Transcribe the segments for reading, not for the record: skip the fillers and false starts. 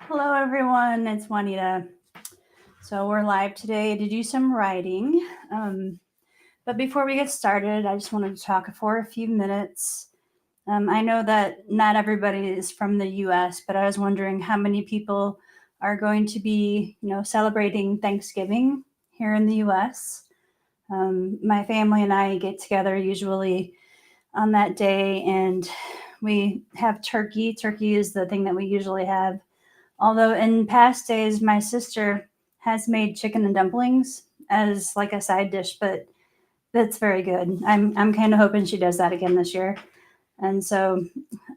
Hello, everyone. It's Juanita. So, we're live today to do some writing. But before we get started, I just wanted to talk for a few minutes. I know that not everybody is from the US, but I was wondering how many people are going to be, celebrating Thanksgiving here in the US. My family and I get together usually on that day and we have turkey. Turkey is the thing that we usually have. Although in past days, my sister has made chicken and dumplings as like a side dish, but that's very good. I'm kind of hoping she does that again this year. And so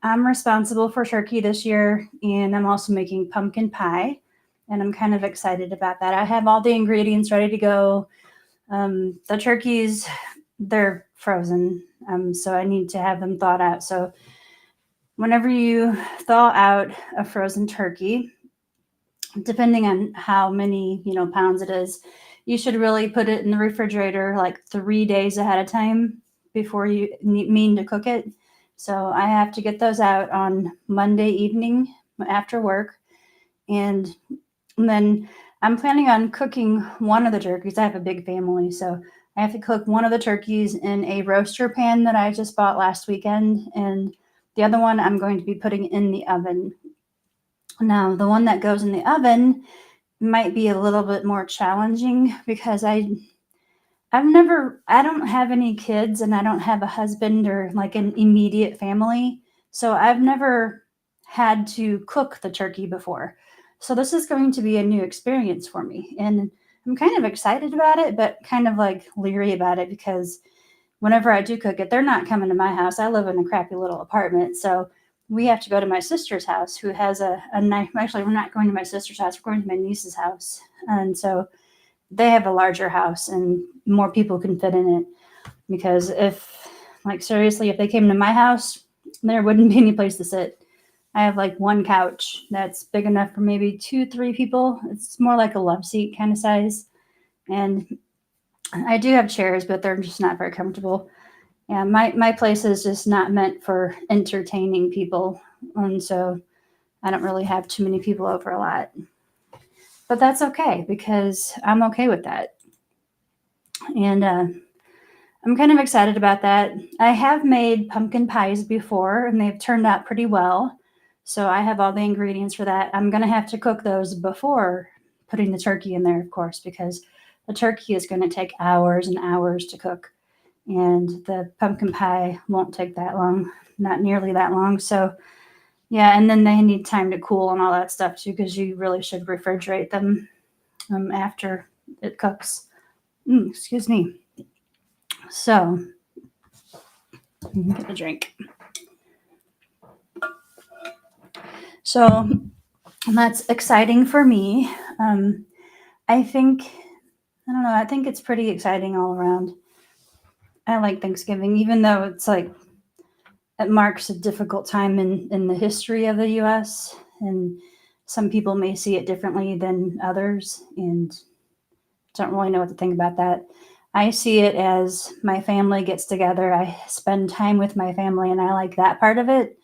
I'm responsible for turkey this year, and I'm also making pumpkin pie, and I'm kind of excited about that. I have all the ingredients ready to go. The turkeys, they're frozen, so I need to have them thawed out. So whenever you thaw out a frozen turkey, depending on how many pounds it is, you should really put it in the refrigerator like 3 days ahead of time before you mean to cook it. So I have to get those out on Monday evening after work, and then I'm planning on cooking one of the turkeys. I have a big family, so I have to cook one of the turkeys in a roaster pan that I just bought last weekend, and the other one I'm going to be putting in the oven. Now, the one that goes in the oven might be a little bit more challenging because I don't have any kids and I don't have a husband or like an immediate family. So I've never had to cook the turkey before. So this is going to be a new experience for me. And I'm kind of excited about it, but kind of like leery about it because whenever I do cook it, they're not coming to my house. I live in a crappy little apartment. So we have to go to my sister's house, who has a nice. Actually, we're not going to my sister's house. We're going to my niece's house, and so they have a larger house, and more people can fit in it. Because if, like, seriously, if they came to my house, there wouldn't be any place to sit. I have like one couch that's big enough for maybe 2, 3 people. It's more like a love seat kind of size, and I do have chairs, but they're just not very comfortable. Yeah, my place is just not meant for entertaining people, and so I don't really have too many people over a lot. But that's okay because I'm okay with that, and I'm kind of excited about that. I have made pumpkin pies before, and they've turned out pretty well. So I have all the ingredients for that. I'm gonna have to cook those before putting the turkey in there, of course, because the turkey is going to take hours and hours to cook, and the pumpkin pie won't take that long, not nearly that long. So yeah, and then they need time to cool and all that stuff too, because you really should refrigerate them after it cooks. Excuse me. So get a drink. So that's exciting for me. I think I don't know. I think it's pretty exciting all around. I like Thanksgiving, even though it's like it marks a difficult time in the history of the U.S. and some people may see it differently than others, and don't really know what to think about that. I see it as my family gets together. I spend time with my family, and I like that part of it.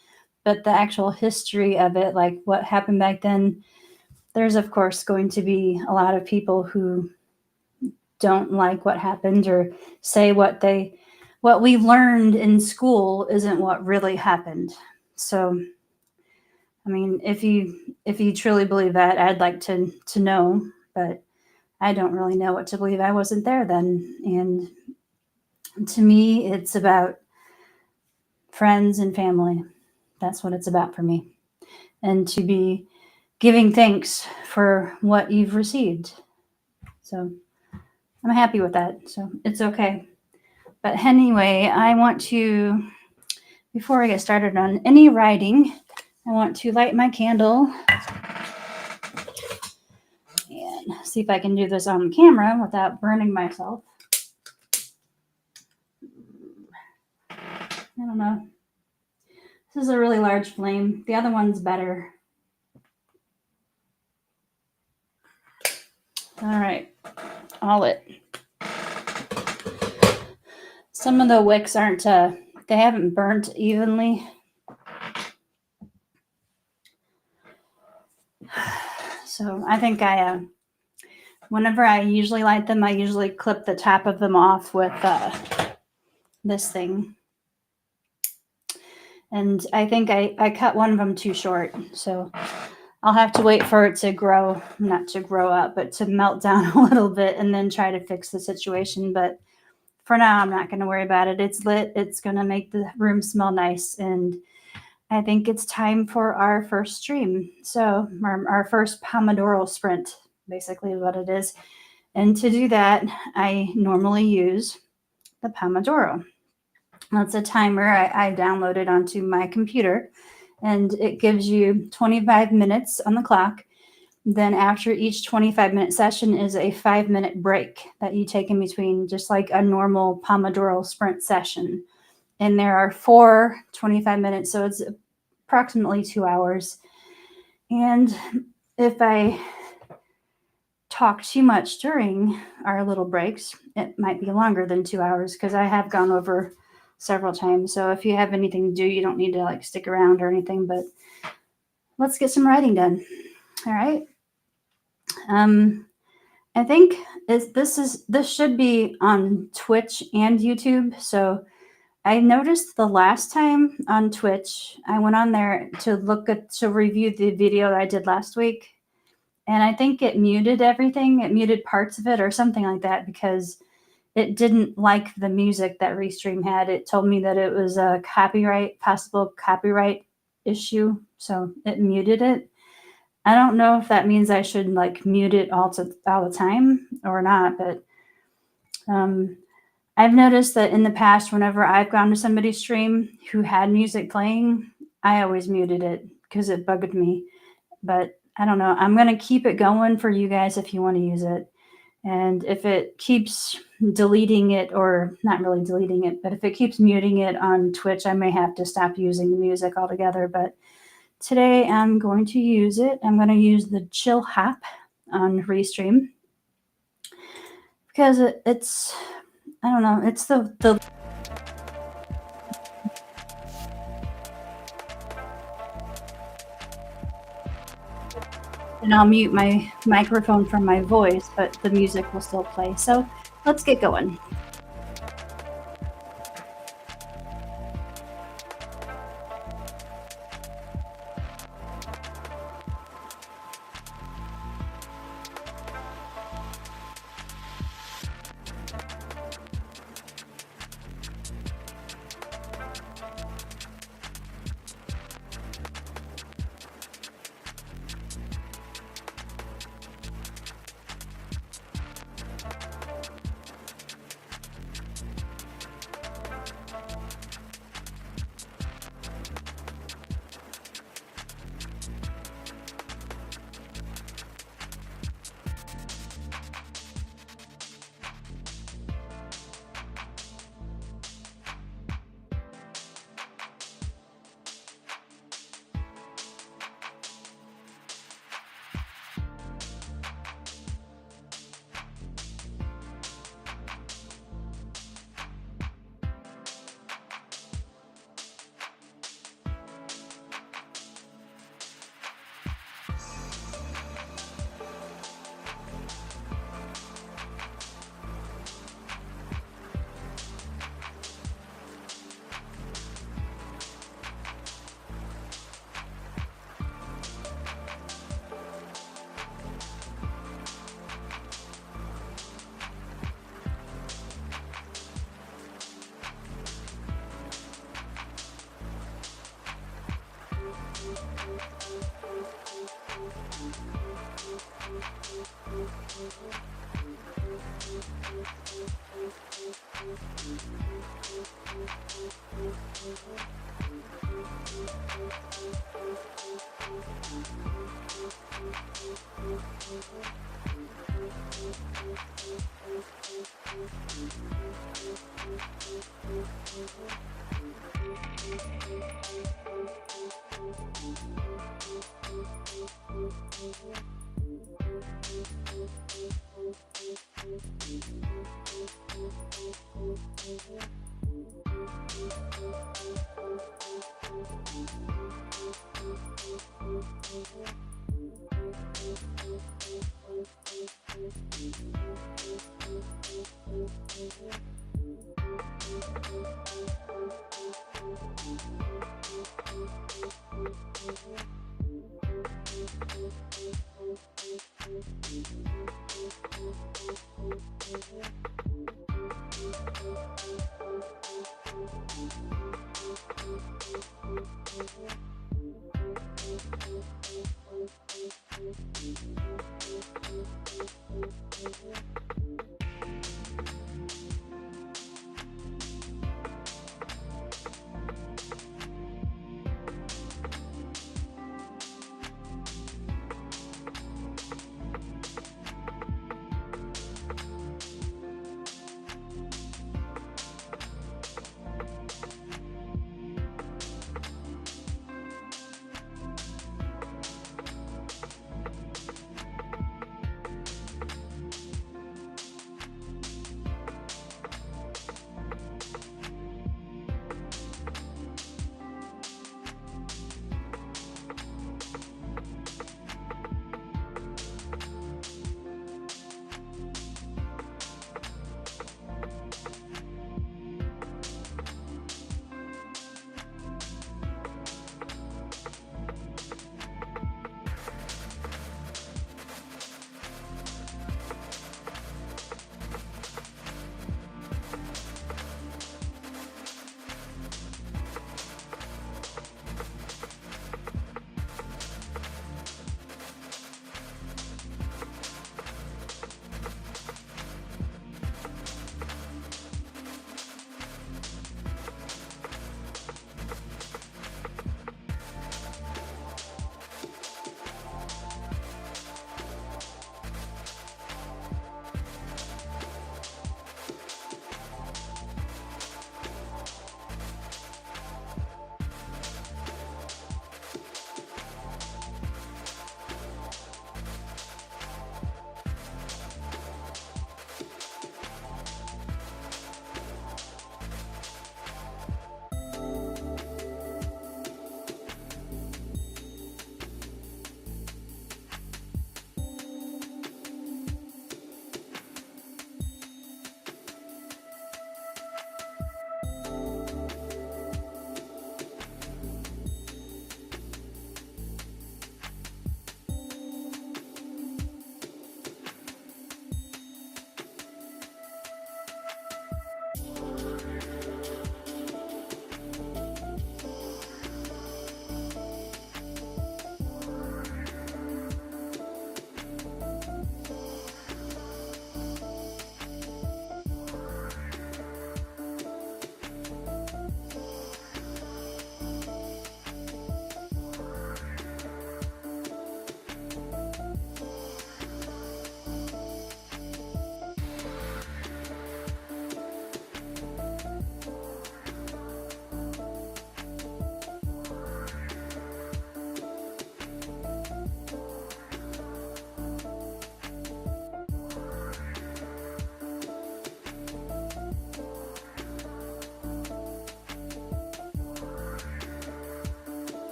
But the actual history of it, like what happened back then, there's of course going to be a lot of people who don't like what happened or say what we learned in school isn't what really happened. So, I mean, if you truly believe that, I'd like to know, but I don't really know what to believe. I wasn't there then, and to me, it's about friends and family. That's what it's about for me, and to be giving thanks for what you've received. So I'm happy with that. So it's okay. But anyway, I want to, before I get started on any writing, I want to light my candle and see if I can do this on camera without burning myself. I don't know. This is a really large flame. The other one's better. All right, all lit. Some of the wicks aren't, they haven't burnt evenly. So I think whenever I usually light them, I usually clip the top of them off with this thing. And I think I cut one of them too short. So I'll have to wait for it to grow, not to grow up, but to melt down a little bit and then try to fix the situation. But for now, I'm not going to worry about it. It's lit. It's going to make the room smell nice. And I think it's time for our first stream. So our first Pomodoro sprint, basically is what it is. And to do that, I normally use the Pomodoro. That's a timer I downloaded onto my computer, and it gives you 25 minutes on the clock. Then after each 25-minute session is a 5-minute break that you take in between, just like a normal Pomodoro sprint session. And there are 4 25 minutes, so it's approximately 2 hours. And if I talk too much during our little breaks, it might be longer than 2 hours because I have gone over several times. So if you have anything to do, you don't need to like stick around or anything, but let's get some writing done. All right. I think this should be on Twitch and YouTube. So I noticed the last time on Twitch, I went on there to review the video that I did last week. And I think it muted everything. It muted parts of it or something like that because it didn't like the music that Restream had. It told me that it was a possible copyright issue. So it muted it. I don't know if that means I should like mute it all the time or not, but I've noticed that in the past, whenever I've gone to somebody's stream who had music playing, I always muted it because it bugged me. But I don't know. I'm going to keep it going for you guys if you want to use it. And if it keeps deleting it, or not really deleting it, but if it keeps muting it on Twitch, I may have to stop using the music altogether. But today I'm going to use it. I'm going to use the Chill Hop on Restream because it's, I don't know, it's the and I'll mute my microphone from my voice, but the music will still play. So let's get going.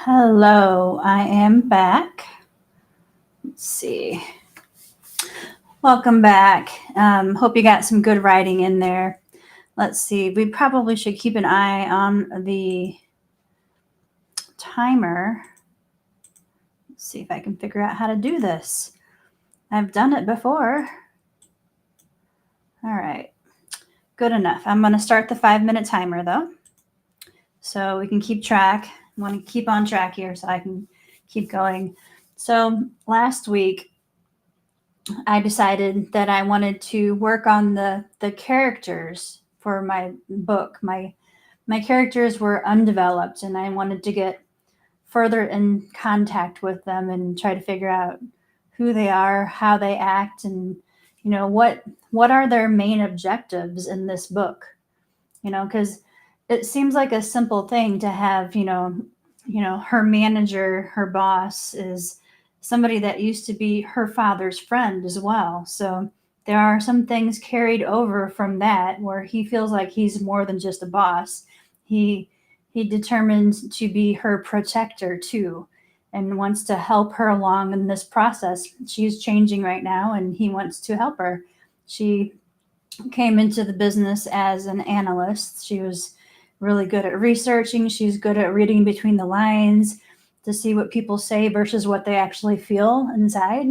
Hello, I am back. Let's see. Welcome back. Hope you got some good writing in there. Let's see. We probably should keep an eye on the timer. Let's see if I can figure out how to do this. I've done it before. All right. Good enough. I'm going to start the 5-minute timer though, so we can keep track. I want to keep on track here so I can keep going. So last week, I decided that I wanted to work on the characters for my book. My characters were undeveloped, and I wanted to get further in contact with them and try to figure out who they are, how they act, and what are their main objectives in this book. Because it seems like a simple thing to have. Her manager, her boss is somebody that used to be her father's friend as well. So there are some things carried over from that where he feels like he's more than just a boss. He determined to be her protector too, and wants to help her along in this process. She's changing right now, and he wants to help her. She came into the business as an analyst. She was really good at researching. She's good at reading between the lines to see what people say versus what they actually feel inside.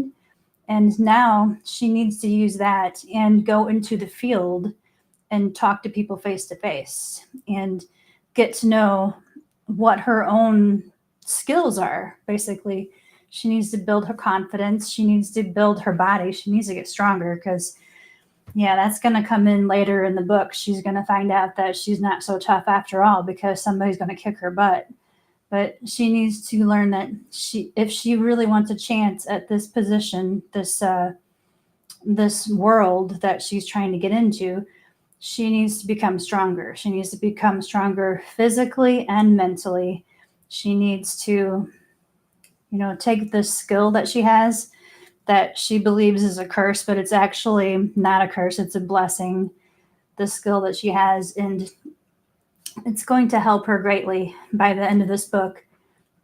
And now she needs to use that and go into the field and talk to people face to face and get to know what her own skills are. Basically, she needs to build her confidence. She needs to build her body. She needs to get stronger because that's going to come in later in the book. She's going to find out that she's not so tough after all because somebody's going to kick her butt. But she needs to learn that if she really wants a chance at this position, this world that she's trying to get into, she needs to become stronger. She needs to become stronger physically and mentally. She needs to, take the skill that she has that she believes is a curse, but it's actually not a curse. It's a blessing, the skill that she has. And it's going to help her greatly by the end of this book.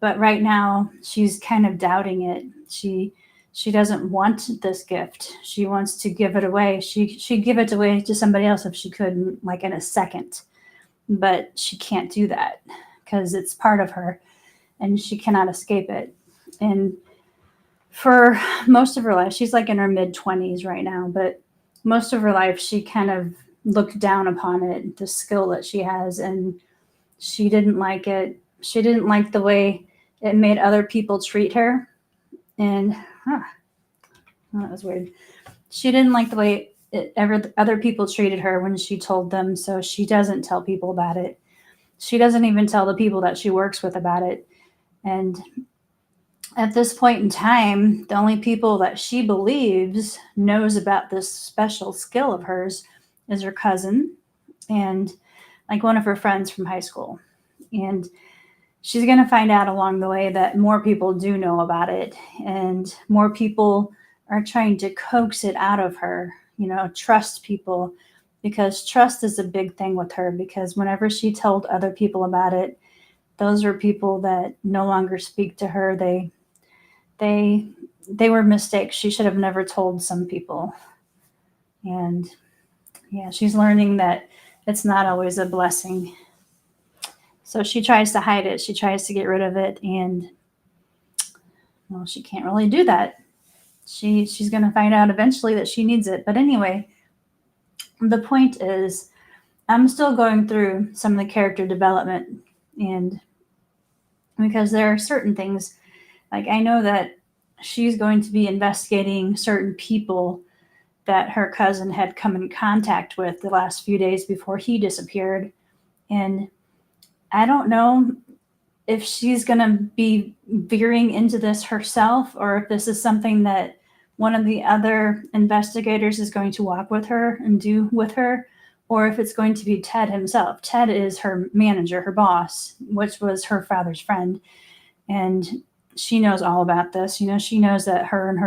But right now she's kind of doubting it. She doesn't want this gift. She wants to give it away. She'd give it away to somebody else if she could, like in a second. But she can't do that because it's part of her and she cannot escape it. And for most of her life, she's like in her mid-20s right now, but most of her life she kind of looked down upon it, the skill that she has, and she didn't like it. She didn't like the way it made other people treat her. And that was weird. She didn't like the way other people treated her when she told them, so she doesn't tell people about it. She doesn't even tell the people that she works with about it. And at this point in time, the only people that she believes knows about this special skill of hers is her cousin and like one of her friends from high school. And she's going to find out along the way that more people do know about it and more people are trying to coax it out of her, trust people, because trust is a big thing with her, because whenever she told other people about it, those are people that no longer speak to her. They were mistakes. She should have never told some people. And she's learning that it's not always a blessing. So she tries to hide it. She tries to get rid of it. And, well, she can't really do that. She's going to find out eventually that she needs it. But anyway, the point is I'm still going through some of the character development. And because there are certain things, like I know that she's going to be investigating certain people that her cousin had come in contact with the last few days before he disappeared. And I don't know if she's going to be veering into this herself or if this is something that one of the other investigators is going to walk with her and do with her, or if it's going to be Ted himself. Ted is her manager, her boss, which was her father's friend. And she knows all about this. She knows that her and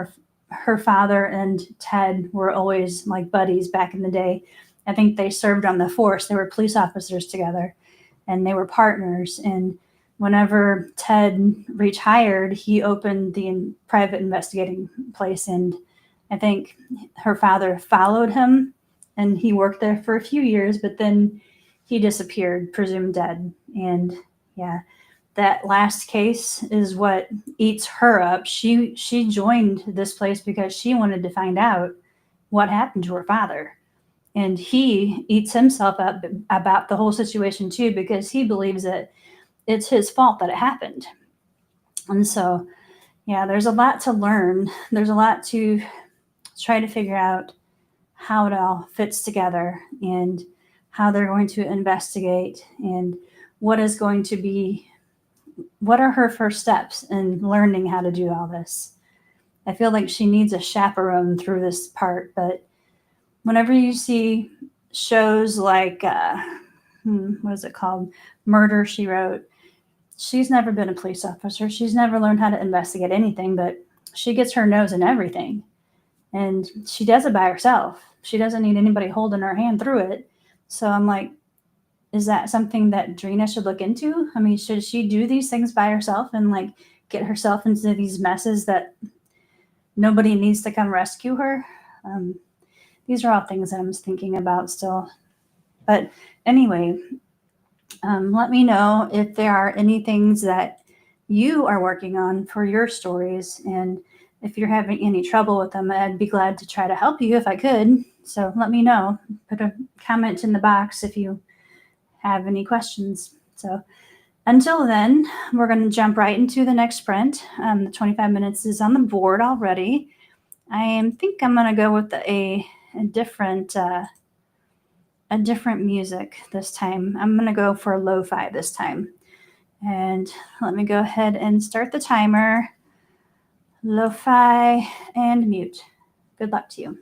her father and Ted were always like buddies back in the day. I think they served on the force. They were police officers together and they were partners. And whenever Ted retired, he opened the private investigating place, and I think her father followed him, and he worked there for a few years, but then he disappeared, presumed dead. And yeah, that last case is what eats her up. She joined this place because she wanted to find out what happened to her father. And he eats himself up about the whole situation too, because he believes that it's his fault that it happened. And so, yeah, there's a lot to learn. There's a lot to try to figure out how it all fits together and how they're going to investigate and what is going to be, what are her first steps in learning how to do all this. I feel like she needs a chaperone through this part, but whenever you see shows like, what is it called? Murder, She Wrote. She's never been a police officer. She's never learned how to investigate anything, but she gets her nose in everything. And she does it by herself. She doesn't need anybody holding her hand through it. So I'm like, is that something that Drina should look into? I mean, should she do these things by herself and like get herself into these messes that nobody needs to come rescue her? These are all things that I'm thinking about still. But anyway, let me know if there are any things that you are working on for your stories. And if you're having any trouble with them, I'd be glad to try to help you if I could. So let me know. Put a comment in the box if you have any questions. So until then, we're going to jump right into the next sprint. The 25 minutes is on the board already. I think I'm going to go with a different music this time. I'm going to go for lo-fi this time. And let me go ahead and start the timer. Lo-fi and mute. Good luck to you.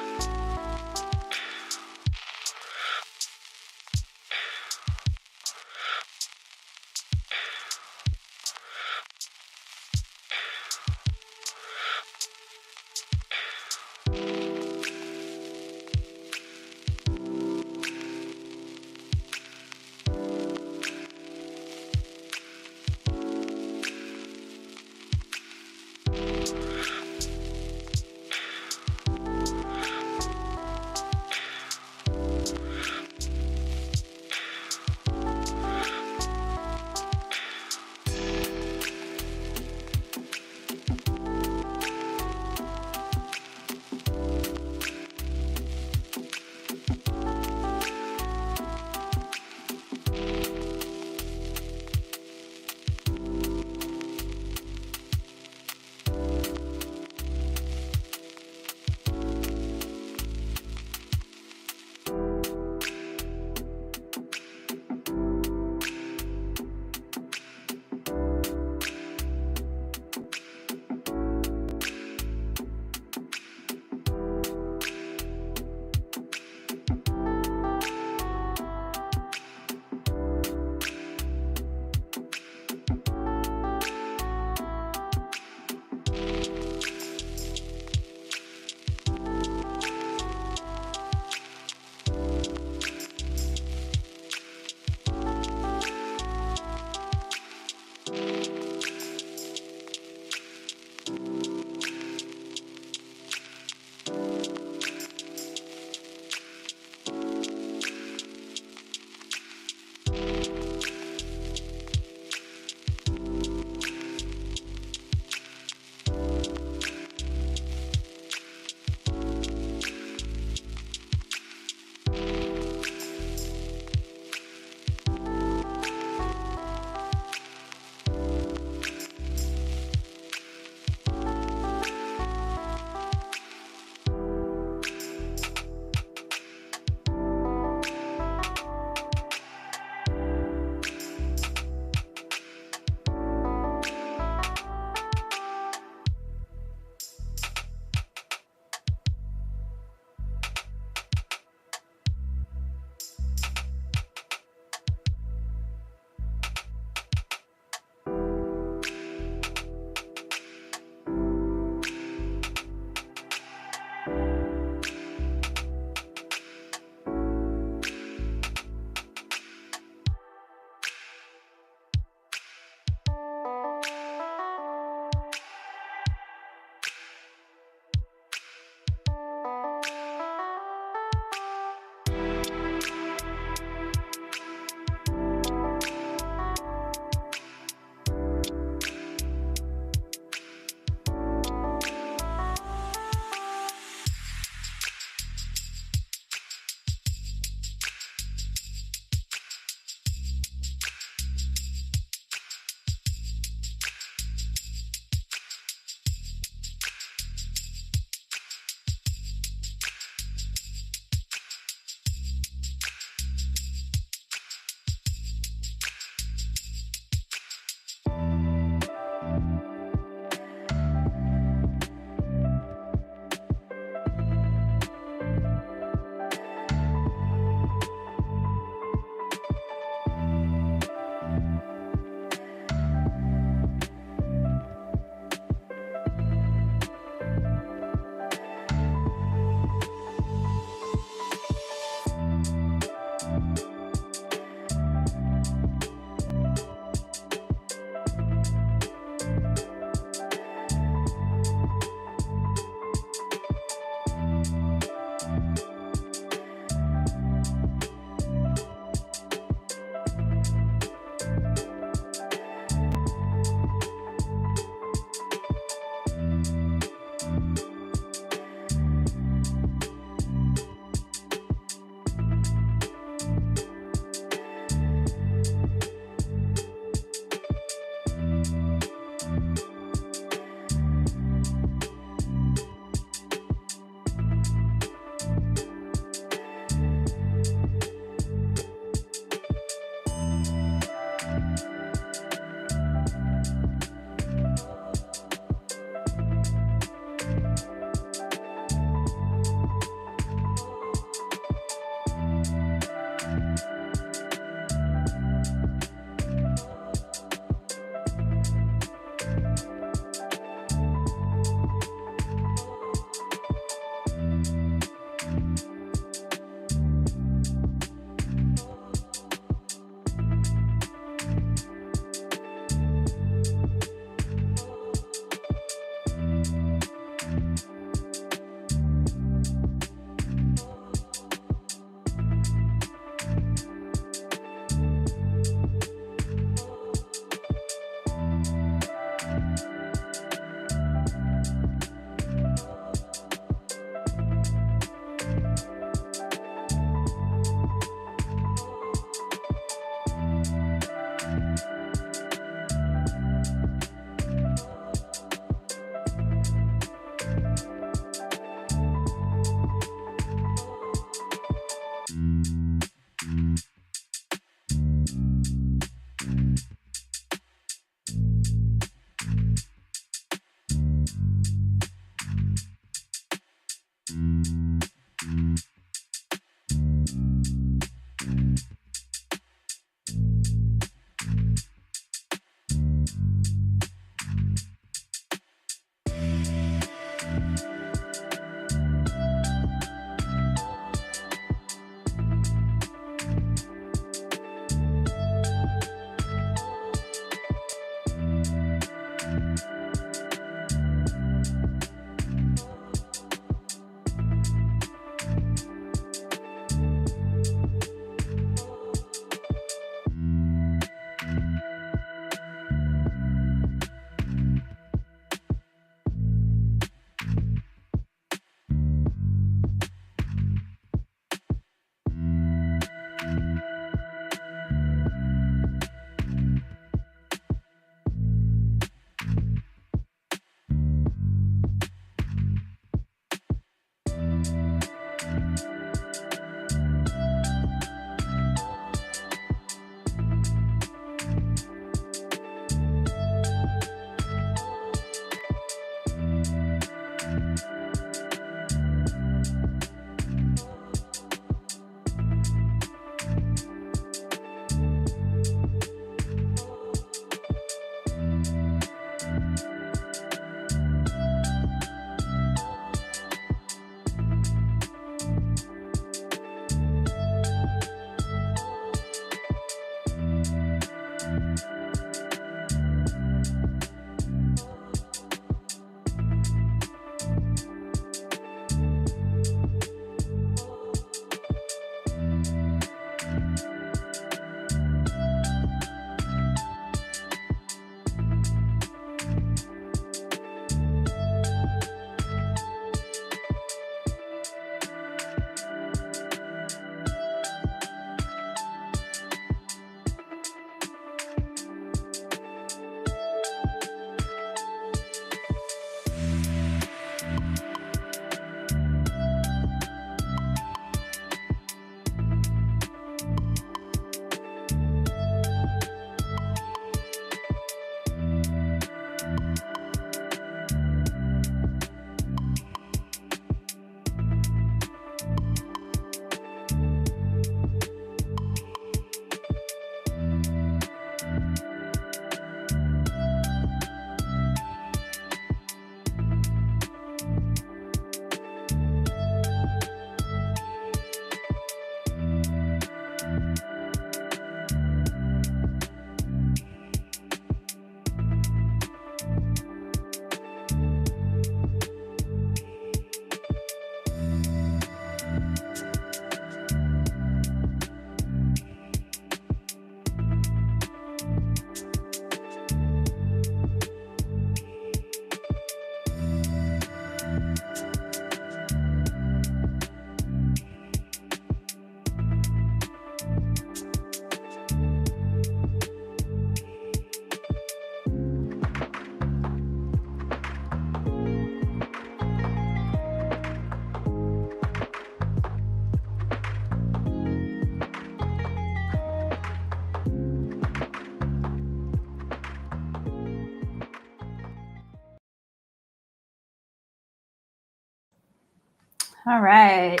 All right.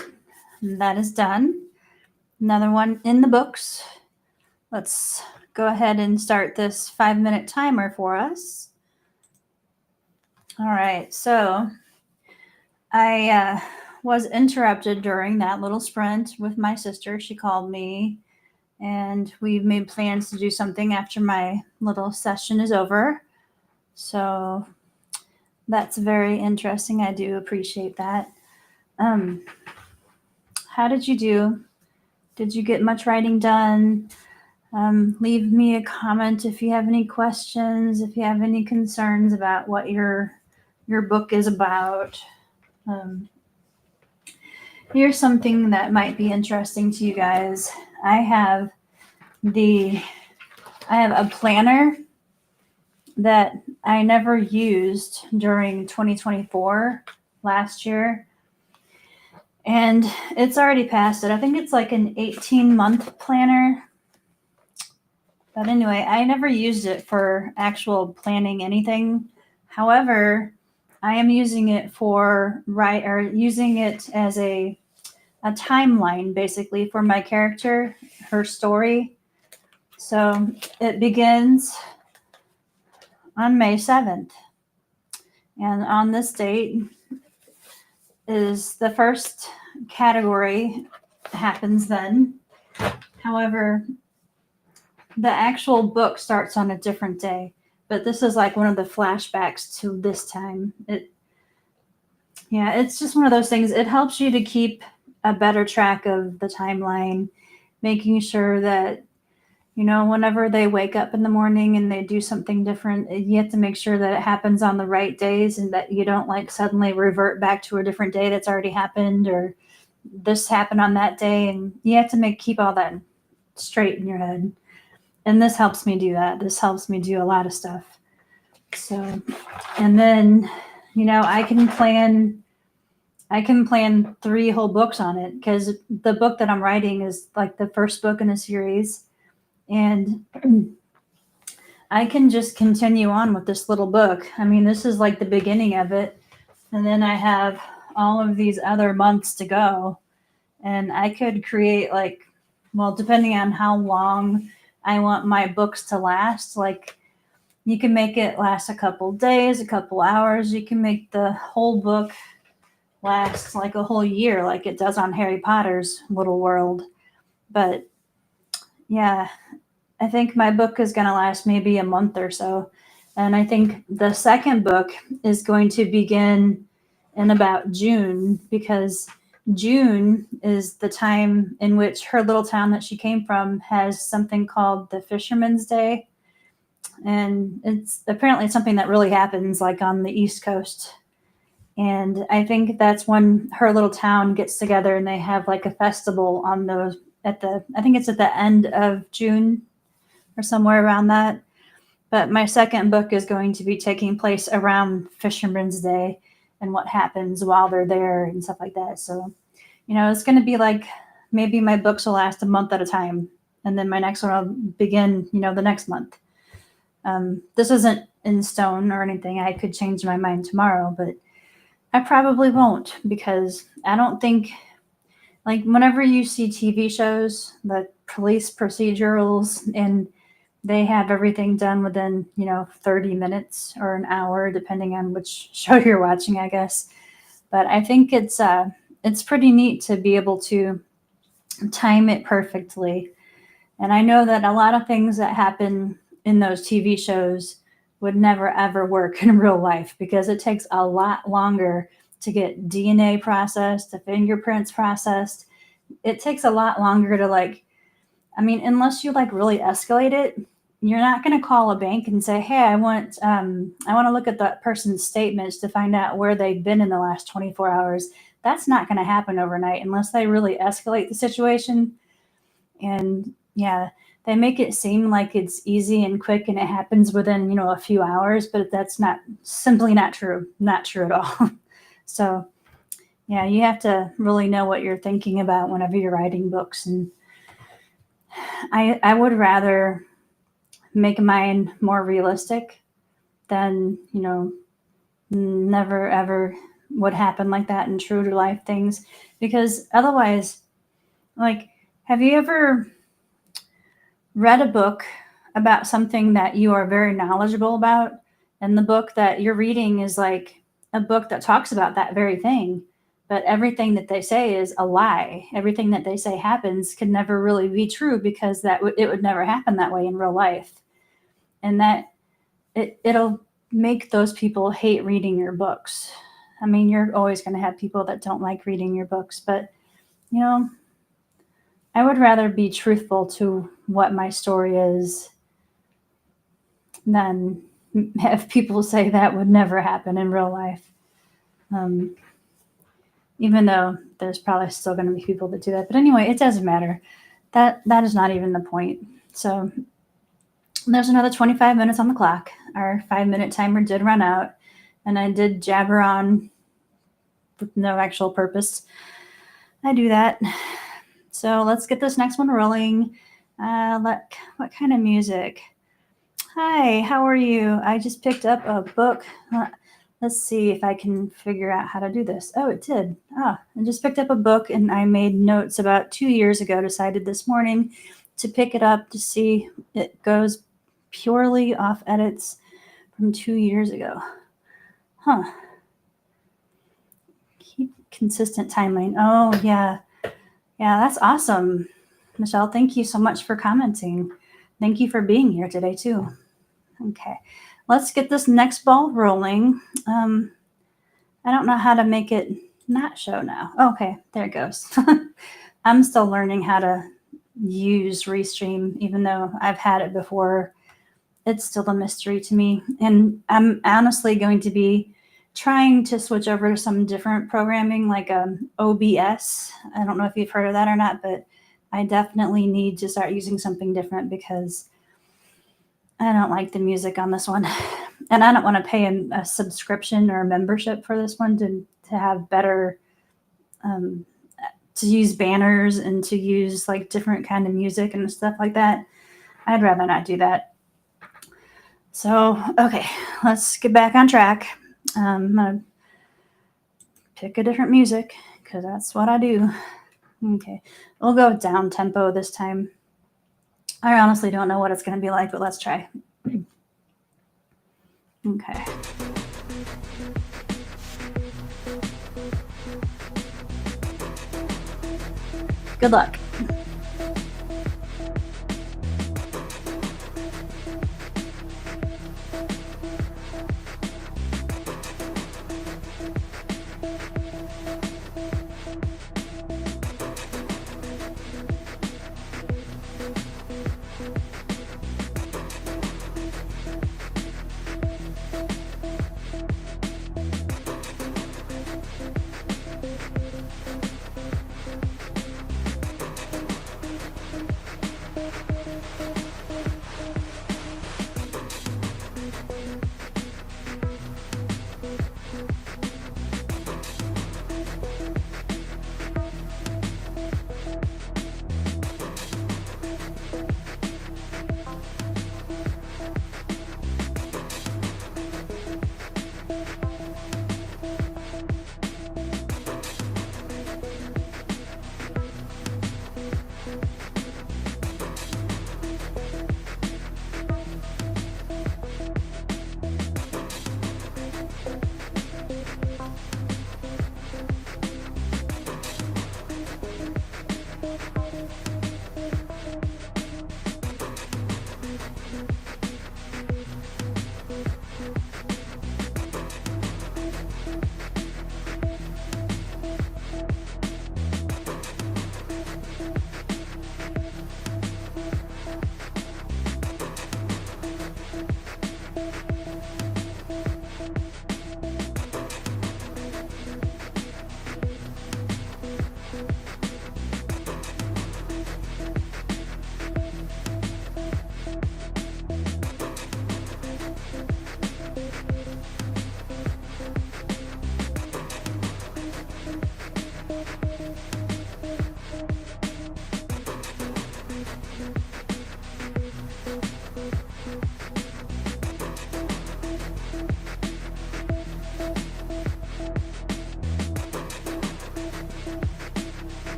That is done. Another one in the books. Let's go ahead and start this 5-minute timer for us. All right. So I was interrupted during that little sprint with my sister. She called me and we made plans to do something after my little session is over. So that's very interesting. I do appreciate that. How did you do? Did you get much writing done? Leave me a comment if you have any questions, if you have any concerns about what your book is about. Here's something that might be interesting to you guys. I have a planner that I never used during 2024 last year. And it's already past it. I think it's like an 18-month planner. But anyway, I never used it for actual planning anything. However, I am using it using it as a timeline basically for my character, her story. So it begins on May 7th. And on this date is the first category happens then. However, the actual book starts on a different day, but this is like one of the flashbacks to this time. It's just one of those things. It helps you to keep a better track of the timeline, making sure that, whenever they wake up in the morning and they do something different, you have to make sure that it happens on the right days and that you don't like suddenly revert back to a different day that's already happened, or this happened on that day. And you have to keep all that straight in your head. And this helps me do that. This helps me do a lot of stuff. So, and then, I can plan 3 whole books on it, because the book that I'm writing is like the first book in a series. And I can just continue on with this little book. I mean, this is like the beginning of it. And then I have all of these other months to go. And I could create depending on how long I want my books to last, like you can make it last a couple days, a couple hours. You can make the whole book last like a whole year, like it does on Harry Potter's Little World. But yeah, I think my book is going to last maybe a month or so. And I think the second book is going to begin in about June, because June is the time in which her little town that she came from has something called the Fisherman's Day. And it's apparently something that really happens like on the East Coast. And I think that's when her little town gets together and they have like a festival on those I think it's at the end of June or somewhere around that. But my second book is going to be taking place around Fisherman's Day and what happens while they're there and stuff like that. So, it's going to be like maybe my books will last a month at a time. And then my next one will begin, the next month. This isn't in stone or anything. I could change my mind tomorrow, but I probably won't, because I don't think, like, whenever you see TV shows, the police procedurals, and they have everything done within, 30 minutes or an hour, depending on which show you're watching, I guess. But I think it's pretty neat to be able to time it perfectly. And I know that a lot of things that happen in those TV shows would never ever work in real life, because it takes a lot longer to get DNA processed, the fingerprints processed. It takes a lot longer to unless you really escalate it, you're not going to call a bank and say, "Hey, I want to look at that person's statements to find out where they've been in the last 24 hours." That's not going to happen overnight unless they really escalate the situation. And yeah, they make it seem like it's easy and quick and it happens within, a few hours, but that's simply not true. Not true at all. So yeah, you have to really know what you're thinking about whenever you're writing books. And I would rather make mine more realistic than, never ever would happen like that in true to life things, because otherwise, like, have you ever read a book about something that you are very knowledgeable about, and the book that you're reading is like a book that talks about that very thing, but everything that they say is a lie. Everything that they say happens can never really be true, because it would never happen that way in real life. And that it'll make those people hate reading your books. I mean, you're always going to have people that don't like reading your books, but you know, I would rather be truthful to what my story is than have people say that would never happen in real life. Um, Even though there's probably still going to be people that do that. But anyway, it doesn't matter. That is not even the point. So there's another 25 minutes on the clock. Our 5-minute timer did run out, and I did jabber on with no actual purpose. I do that. So let's get this next one rolling. What kind of music? Hi, how are you? I just picked up a book. Let's see if I can figure out how to do this. Oh, it did. I just picked up a book, and I made notes about 2 years ago, decided this morning to pick it up to see. It goes purely off edits from 2 years ago. Keep consistent timeline. Oh, yeah. Yeah, that's awesome. Michelle, thank you so much for commenting. Thank you for being here today, too. Okay, let's get this next ball rolling. I don't know how to make it not show now. Okay, there it goes. I'm still learning how to use Restream, even though I've had it before. It's still a mystery to me. And I'm honestly going to be trying to switch over to some different programming like OBS. I don't know if you've heard of that or not, but I definitely need to start using something different, because I don't like the music on this one. And I don't want to pay a subscription or a membership for this one to have better, to use banners and to use like different kind of music and stuff like that. I'd rather not do that. So, okay, let's get back on track. I'm going to pick a different music, because that's what I do. Okay, we'll go down tempo this time. I honestly don't know what it's going to be like, but let's try. Okay. Good luck.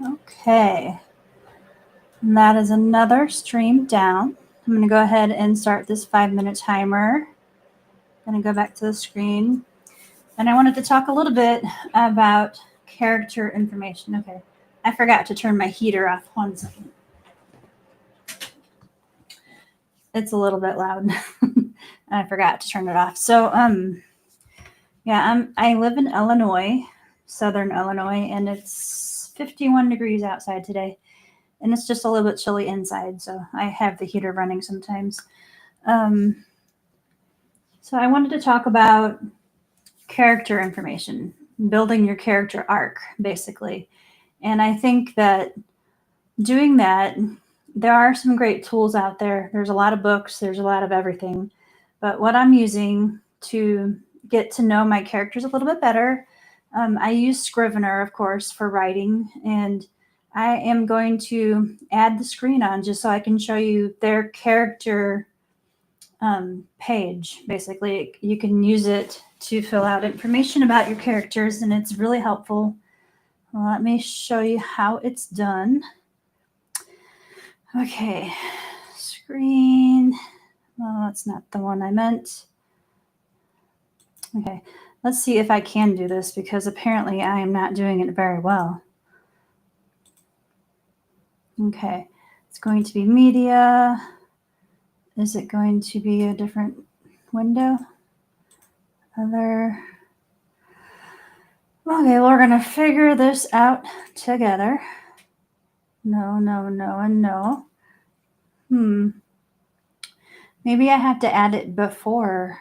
Okay. And that is another stream down. I'm going to go ahead and start this 5-minute timer. I'm going to go back to the screen. And I wanted to talk a little bit about character information. Okay. I forgot to turn my heater off. 1 second. It's a little bit loud. I forgot to turn it off. So, I live in Illinois, Southern Illinois, and it's 51 degrees outside today. And it's just a little bit chilly inside, so I have the heater running sometimes. So I wanted to talk about character information, building your character arc, basically. And I think that doing that, there are some great tools out there. There's a lot of books, there's a lot of everything. But what I'm using to get to know my characters a little bit better, I use Scrivener, of course, for writing. And I am going to add the screen on just so I can show you their character page. Basically, you can use it to fill out information about your characters, and it's really helpful. Well, let me show you how it's done. Okay, screen. Well, that's not the one I meant. Okay, let's see if I can do this because apparently I am not doing it very well. Okay, it's going to be media. Is it going to be a different window? Other. Okay, we're going to figure this out together. No, and no. Maybe I have to add it before.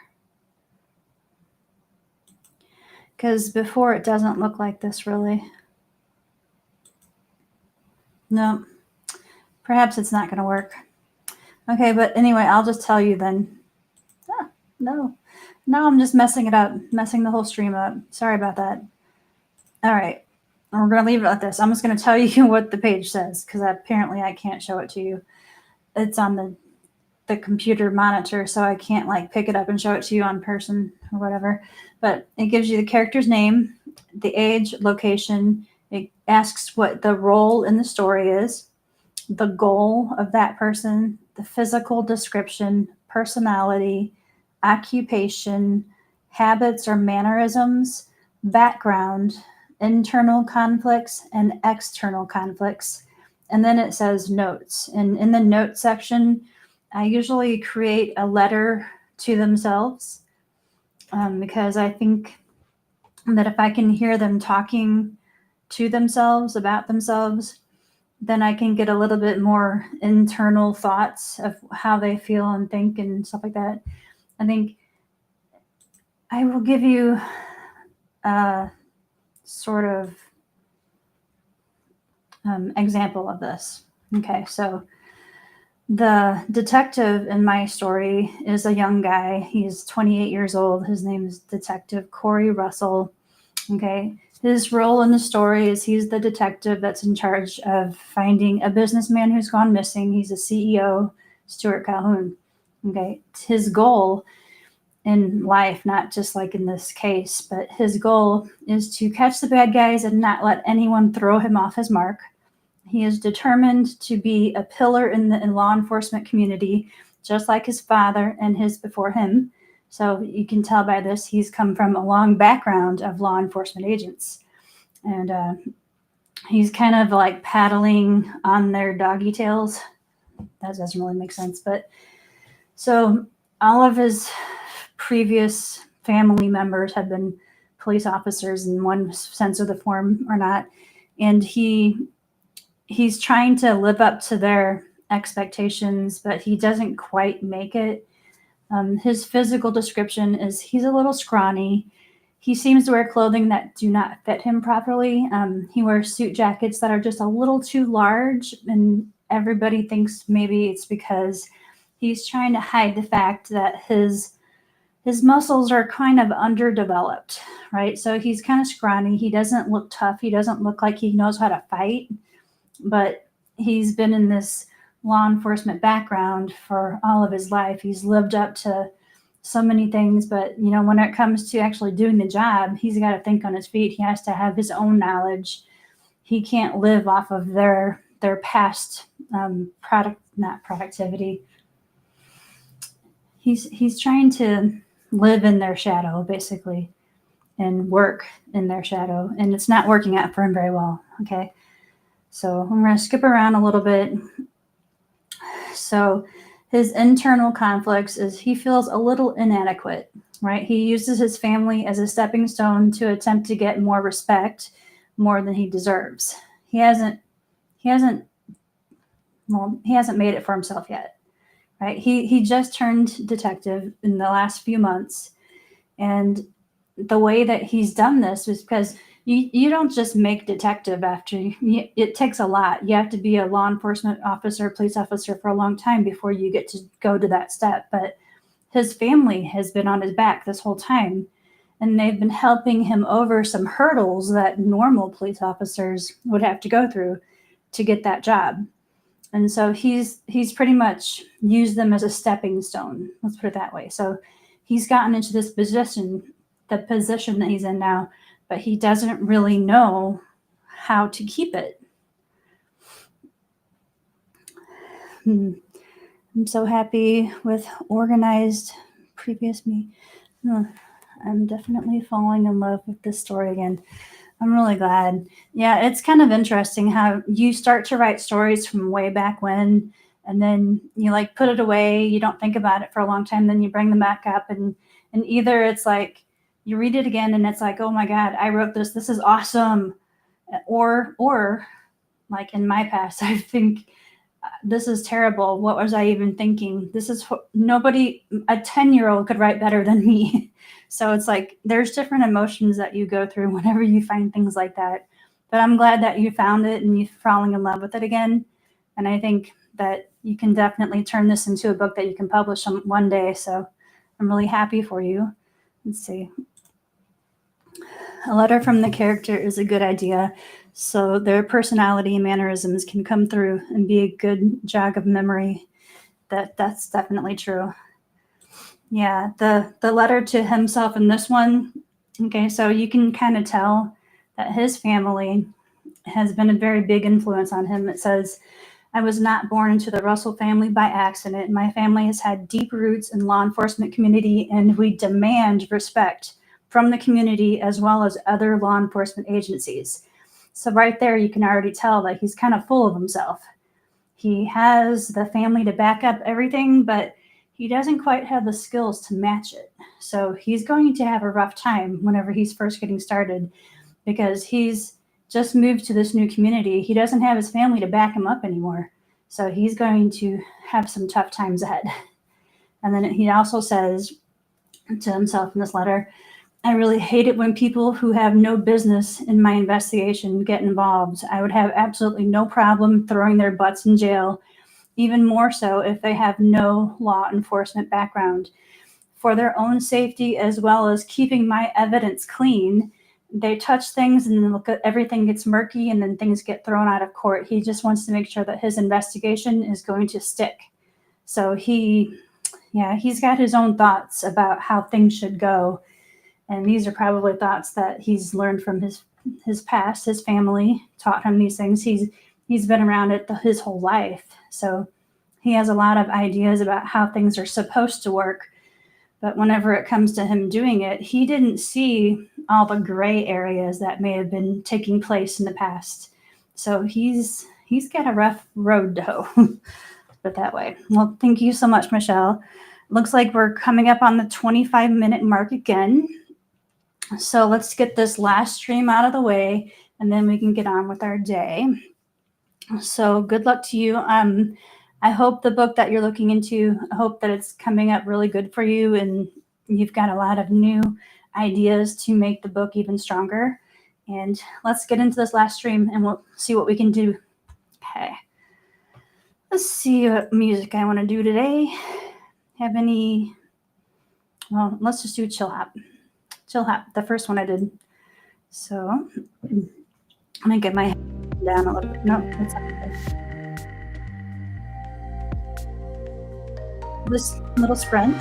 Because before it doesn't look like this really. No. Perhaps it's not going to work. Okay, but anyway, I'll just tell you then. No. Now I'm just messing it up, messing the whole stream up. Sorry about that. All right. We're going to leave it like this. I'm just going to tell you what the page says because apparently I can't show it to you. It's on the computer monitor, so I can't like pick it up and show it to you on person or whatever. But it gives you the character's name, the age, location. It asks what the role in the story is, the goal of that person, the physical description, personality, occupation, habits or mannerisms, background, internal conflicts, and external conflicts. And then it says notes. And in the notes section, I usually create a letter to themselves because I think that if I can hear them talking to themselves about themselves, then I can get a little bit more internal thoughts of how they feel and think and stuff like that. I think I will give you a sort of example of this. Okay, so the detective in my story is a young guy. He's 28 years old. His name is Detective Corey Russell. Okay. His role in the story is he's the detective that's in charge of finding a businessman who's gone missing. He's a CEO, Stuart Calhoun. Okay. His goal in life, not just like in this case, but his goal is to catch the bad guys and not let anyone throw him off his mark. He is determined to be a pillar in the law enforcement community, just like his father and his before him. So you can tell by this, he's come from a long background of law enforcement agents. And he's kind of like paddling on their doggy tails. That doesn't really make sense. But so all of his previous family members have been police officers in one sense of the form or not. And he's trying to live up to their expectations, but he doesn't quite make it. His physical description is he's a little scrawny. He seems to wear clothing that do not fit him properly. He wears suit jackets that are just a little too large, and everybody thinks maybe it's because he's trying to hide the fact that his muscles are kind of underdeveloped, right? So he's kind of scrawny. He doesn't look tough. He doesn't look like he knows how to fight, but he's been in this law enforcement background for all of his life. He's lived up to so many things, but when it comes to actually doing the job, he's got to think on his feet. He has to have his own knowledge. he can't live off of their past not productivity. He's trying to live in their shadow, basically, and work in their shadow, and it's not working out for him very well. Okay, so I'm going to skip around a little bit. So his internal conflicts is he feels a little inadequate, right? He uses his family as a stepping stone to attempt to get more respect, more than he deserves. He hasn't made it for himself yet, right? He just turned detective in the last few months, and the way that he's done this is because you don't just make detective it takes a lot. You have to be a law enforcement officer, police officer for a long time before you get to go to that step. But his family has been on his back this whole time, and they've been helping him over some hurdles that normal police officers would have to go through to get that job. And so he's pretty much used them as a stepping stone. Let's put it that way. So he's gotten into this position, the position that he's in now, but he doesn't really know how to keep it. I'm so happy with organized previous me. I'm definitely falling in love with this story again. I'm really glad. Yeah, it's kind of interesting how you start to write stories from way back when, and then you like put it away. You don't think about it for a long time. Then you bring them back up, and either it's like you read it again and it's like, oh my God, I wrote this. This is awesome. Or like in my past, I think this is terrible. What was I even thinking? This is nobody, a 10-year-old could write better than me. So it's like there's different emotions that you go through whenever you find things like that. But I'm glad that you found it and you're falling in love with it again. And I think that you can definitely turn this into a book that you can publish one day. So I'm really happy for you. Let's see. A letter from the character is a good idea, so their personality and mannerisms can come through and be a good jog of memory. That's definitely true. Yeah, the letter to himself in this one, okay, so you can kind of tell that his family has been a very big influence on him. It says, I was not born into the Russell family by accident. My family has had deep roots in law enforcement community, and we demand respect from the community as well as other law enforcement agencies. So right there, you can already tell that he's kind of full of himself. He has the family to back up everything, but he doesn't quite have the skills to match it. So he's going to have a rough time whenever he's first getting started because he's just moved to this new community. He doesn't have his family to back him up anymore. So he's going to have some tough times ahead. And then he also says to himself in this letter, I really hate it when people who have no business in my investigation get involved. I would have absolutely no problem throwing their butts in jail, even more so if they have no law enforcement background. For their own safety, as well as keeping my evidence clean, they touch things and then look at everything gets murky and then things get thrown out of court. He just wants to make sure that his investigation is going to stick. So he's got his own thoughts about how things should go. And these are probably thoughts that he's learned from his past. His family taught him these things. He's been around it his whole life. So he has a lot of ideas about how things are supposed to work. But whenever it comes to him doing it, he didn't see all the gray areas that may have been taking place in the past. So he's got a rough road to hoe. Put it that way. Well, thank you so much, Michelle. Looks like we're coming up on the 25-minute mark again. So let's get this last stream out of the way, and then we can get on with our day. So good luck to you. I hope the book that you're looking into, I hope that it's coming up really good for you, and you've got a lot of new ideas to make the book even stronger. And let's get into this last stream, and we'll see what we can do. Okay. Let's see what music I want to do today. Have any? Well, let's just do Chill Hop. Chill Hop, the first one I did. So I'm gonna get my head down a little bit. No, that's not good. This little sprint.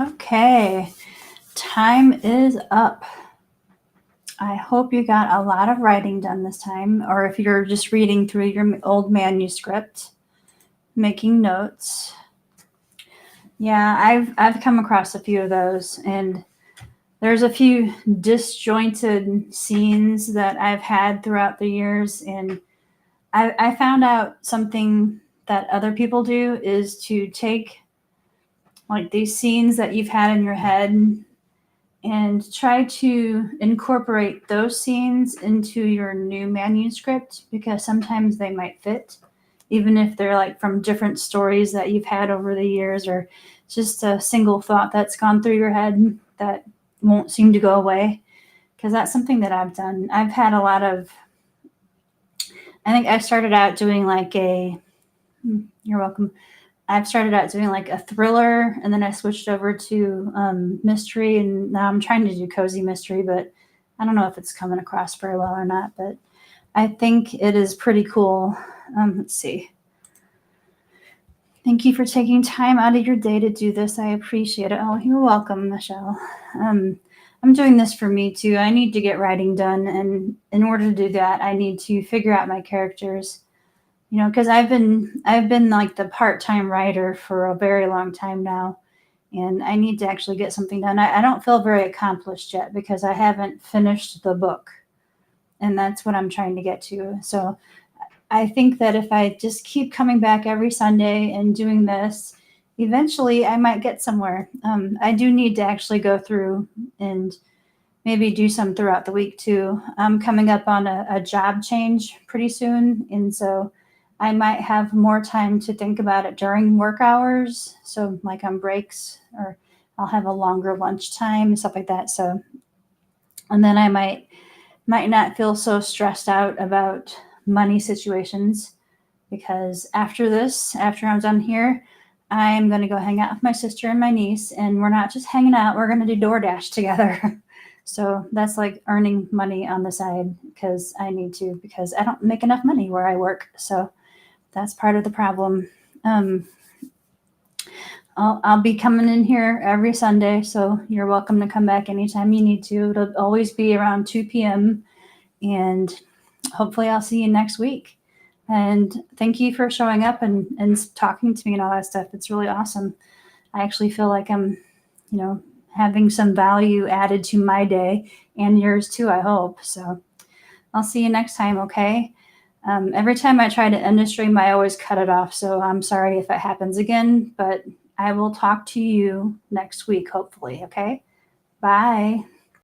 Okay, time is up. I hope you got a lot of writing done this time, or if you're just reading through your old manuscript, making notes. Yeah, I've come across a few of those, and there's a few disjointed scenes that I've had throughout the years, and I found out something that other people do is to take like these scenes that you've had in your head and try to incorporate those scenes into your new manuscript, because sometimes they might fit, even if they're like from different stories that you've had over the years, or just a single thought that's gone through your head that won't seem to go away. Because that's something that I've done. I've had a lot of, I think I started out doing like you're welcome. I've started out doing like a thriller, and then I switched over to mystery, and now I'm trying to do cozy mystery, but I don't know if it's coming across very well or not, but I think it is pretty cool. Let's see. Thank you for taking time out of your day to do this. I appreciate it. Oh, you're welcome, Michelle. I'm doing this for me too. I need to get writing done, and in order to do that, I need to figure out my characters. You know, because I've been like the part-time writer for a very long time now, and I need to actually get something done. I don't feel very accomplished yet because I haven't finished the book, and that's what I'm trying to get to. So I think that if I just keep coming back every Sunday and doing this, eventually I might get somewhere. I do need to actually go through and maybe do some throughout the week too. I'm coming up on a job change pretty soon, and so I might have more time to think about it during work hours. So like on breaks, or I'll have a longer lunch time, stuff like that. So, and then I might not feel so stressed out about money situations, because after this, after I'm done here, I'm going to go hang out with my sister and my niece, and we're not just hanging out, we're going to do DoorDash together. So that's like earning money on the side because I need to, because I don't make enough money where I work. So that's part of the problem. Um, I'll be coming in here every Sunday, so you're welcome to come back anytime you need to. It'll always be around 2 p.m. And hopefully I'll see you next week. And thank you for showing up and talking to me and all that stuff. It's really awesome. I actually feel like I'm, having some value added to my day and yours too, I hope. So I'll see you next time, okay? Every time I try to end a stream, I always cut it off. So I'm sorry if it happens again, but I will talk to you next week, hopefully, okay? Bye.